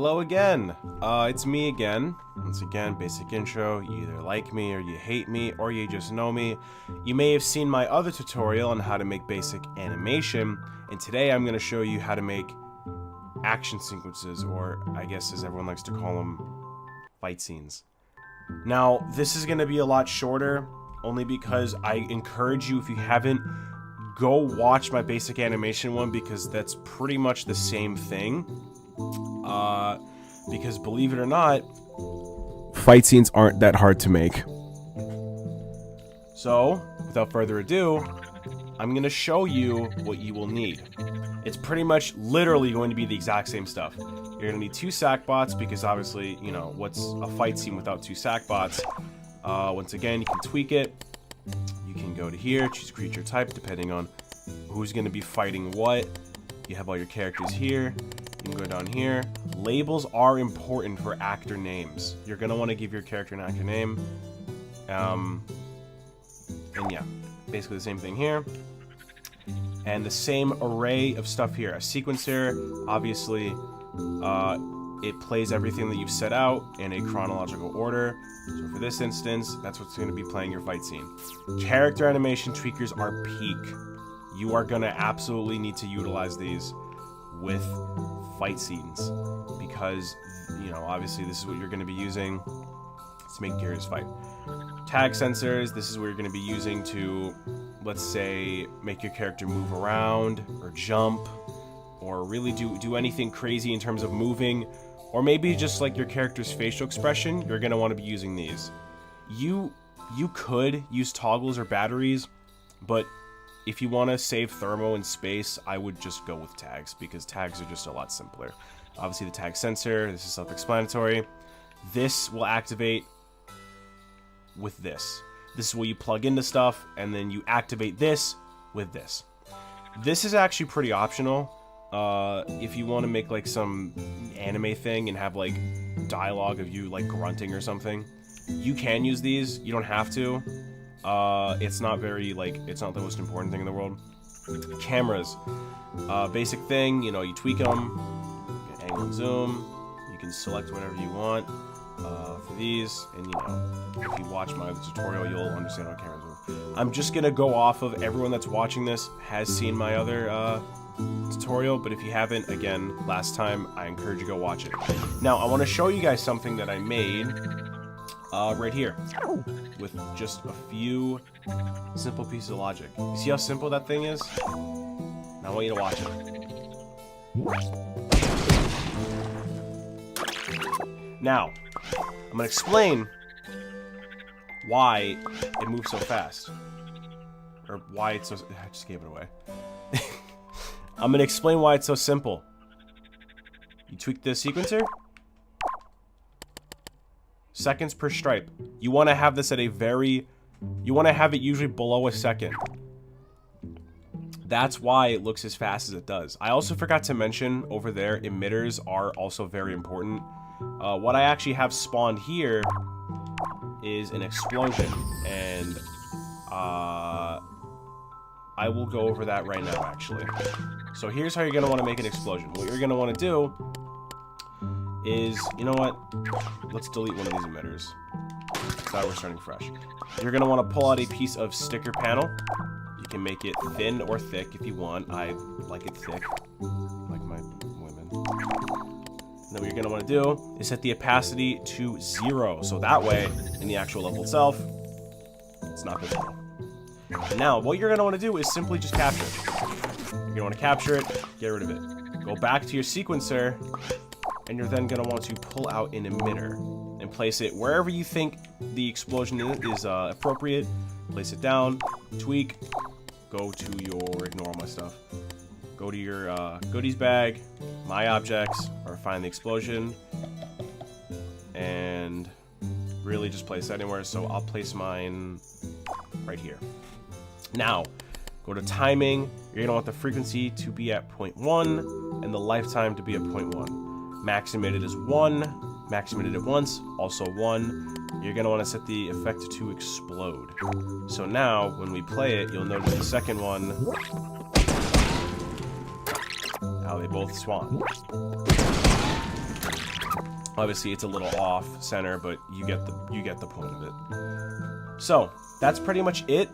Hello again. It's me again. Once again, basic intro. You either like me or you hate me or you just know me. You may have seen my other tutorial on how to make basic animation, and today I'm going to show you how to make action sequences, or I guess as everyone likes to call them, fight scenes. Now, this is going to be a lot shorter, only because I encourage you, if you haven't, go watch my basic animation one, because that's pretty much the same thing. Because believe it or not, fight scenes aren't that hard to make. So, without further ado, I'm going to show you what you will need. It's pretty much literally going to be the exact same stuff. You're going to need 2 sackbots, because obviously, you know, what's a fight scene without 2 sackbots? Once again, you can tweak it. You can go to here, choose creature type, depending on who's going to be fighting what. You have all your characters here. You can go down here. Labels are important for actor names. You're going to want to give your character an actor name. And yeah, basically the same thing here. And the same array of stuff here. A sequencer, obviously, it plays everything that you've set out in a chronological order. So for this instance, that's what's going to be playing your fight scene. Character animation tweakers are peak. You are going to absolutely need to utilize these with fight scenes, because, you know, obviously this is what you're going to be using to make characters fight. Tag sensors, this is what you're going to be using to, let's say, make your character move around or jump or really do anything crazy in terms of moving, or maybe just like your character's facial expression. You're going to want to be using these. You could use toggles or batteries, but if you want to save thermo and space, I would just go with tags, because tags are just a lot simpler. Obviously the tag sensor, this is self-explanatory. This will activate with this. This is where you plug into stuff, and then you activate this with this. This is actually pretty optional. If you want to make like some anime thing and have like dialogue of you like grunting or something, you can use these. You don't have to. It's not very, like, it's not the most important thing in the world. Cameras. Basic thing, you know, you tweak them, you can angle and zoom, you can select whatever you want for these, and, you know, if you watch my other tutorial, you'll understand how cameras move. I'm just gonna go off of everyone that's watching this has seen my other tutorial, but if you haven't, again, last time, I encourage you to go watch it. Now, I want to show you guys something that I made right here, with just a few simple pieces of logic. You see how simple that thing is? Now I want you to watch it. Now, I'm going to explain why it moves so fast. Or why it's so... I just gave it away. I'm going to explain why it's so simple. You tweak the sequencer. Seconds per stripe. You want to have this at a very... You want to have it usually below a second. That's why it looks as fast as it does. I also forgot to mention over there, emitters are also very important. What I actually have spawned here is an explosion. And I will go over that right now, actually. So here's how you're going to want to make an explosion. What you're going to want to do is, you know what, let's delete one of these emitters. Now we're starting fresh. You're going to want to pull out a piece of sticker panel. You can make it thin or thick if you want. I like it thick, like my women. And then what you're going to want to do is set the opacity to 0, so that way, in the actual level itself, it's not visible. And now, what you're going to want to do is simply just capture it. You're going to want to capture it, get rid of it. Go back to your sequencer, and you're then going to want to pull out an emitter and place it wherever you think the explosion is appropriate. Place it down, tweak, go to your, ignore all my stuff, go to your goodies bag, my objects, or find the explosion, and really just place it anywhere. So I'll place mine right here. Now, go to timing. You're going to want the frequency to be at 0.1 and the lifetime to be at 0.1. Max emitted is 1, max emitted at once, also 1. You're going to want to set the effect to explode. So now, when we play it, you'll notice the second one, how they both spawn. Obviously, it's a little off center, but you get the point of it. So that's pretty much it.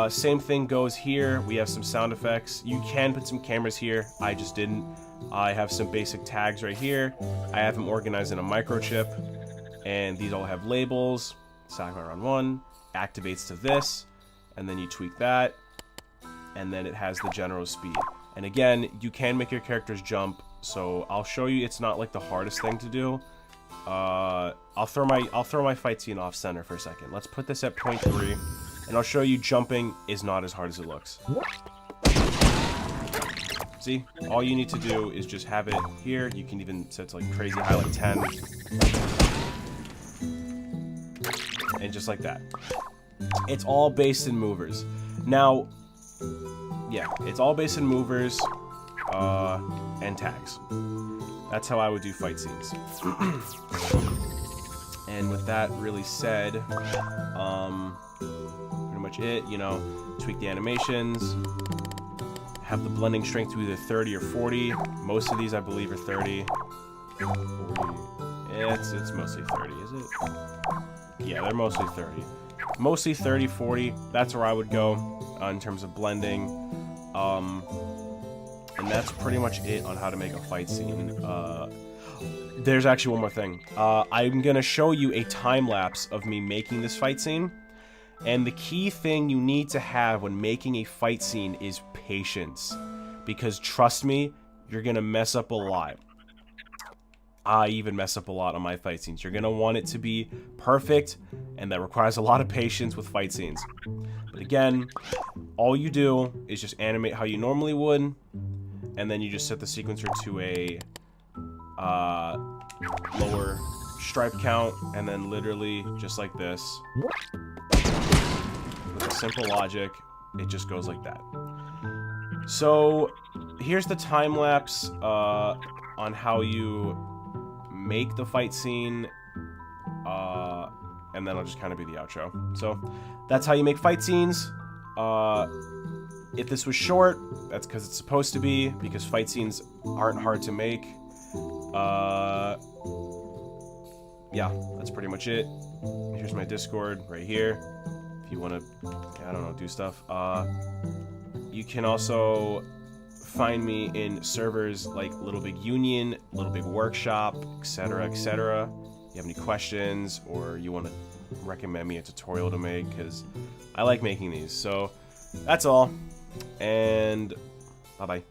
Same thing goes here. We have some sound effects. You can put some cameras here. I just didn't. I have some basic tags right here. I have them organized in a microchip, and these all have labels. Sackbar on 1 activates to this, and then you tweak that, and then it has the general speed. And again, you can make your characters jump, so I'll show you. It's not like the hardest thing to do. I'll throw my fight scene off center for a second. Let's put this at 0.3, and I'll show you jumping is not as hard as it looks. See, all you need to do is just have it here. You can even set to like crazy high, like 10, and just like that. It's all based in movers. Now, yeah, it's all based in movers and tags. That's how I would do fight scenes. And with that really said, pretty much it. You know, tweak the animations. Have the blending strength to either 30 or 40. Most of these, I believe, are 30. 40. It's mostly 30, is it? Yeah, they're mostly 30. Mostly 30, 40. That's where I would go in terms of blending. And that's pretty much it on how to make a fight scene. There's actually one more thing. I'm gonna show you a time lapse of me making this fight scene. And the key thing you need to have when making a fight scene is patience. Because trust me, you're gonna mess up a lot. I even mess up a lot on my fight scenes. You're gonna want it to be perfect, and that requires a lot of patience with fight scenes. But again, all you do is just animate how you normally would, and then you just set the sequencer to a lower stripe count, and then literally just like this. With a simple logic, it just goes like that. So here's the time lapse on how you make the fight scene, and then I'll just kind of be the outro. So that's how you make fight scenes. If this was short, that's because it's supposed to be, because fight scenes aren't hard to make. Yeah, that's pretty much it. Here's my Discord right here. If you want to, I don't know, do stuff. You can also find me in servers like Little Big Union, Little Big Workshop, etc., etc. If you have any questions or you want to recommend me a tutorial to make, because I like making these. So that's all, and bye-bye.